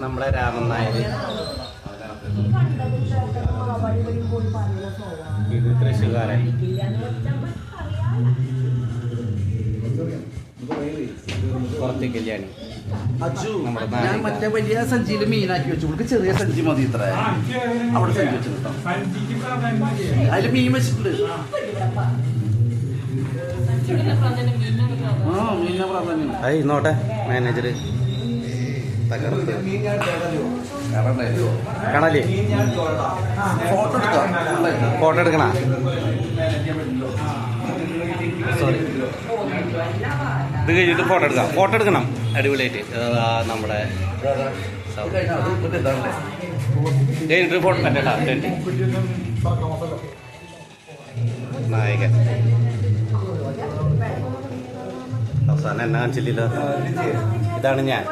നമ്മുടെ രാമൻ നായർ ഇത് തൃശ്ശൂർക്കാരൻ പുറത്തെ കല്യാണി ഞാൻ മറ്റേ വലിയ സഞ്ചിയിൽ മീനാക്കി വെച്ചു നമുക്ക് ചെറിയ സഞ്ചി മതി ഇത്ര അവിടെ സഞ്ചി വെച്ചിട്ടുണ്ടോ അതിൽ മീൻ വെച്ചിട്ടുണ്ട് മീനിനെ പ്രാധാന്യം അത് ഇന്നോട്ടെ മാനേജര് തകർത്ത് കാണാല്ലേ ഫോട്ടോ എടുക്കണ സോറി ഇത് കഴിഞ്ഞിട്ട് ഫോട്ടോ എടുക്കണം അടിപൊളിയായിട്ട് നമ്മുടെ കഴിഞ്ഞിട്ട് ഫോട്ടോ പറ്റട്ടാ നായകൻ അവസാനം എന്നാ കാണിച്ചില്ലല്ലോ ഇതാണ് ഞാൻ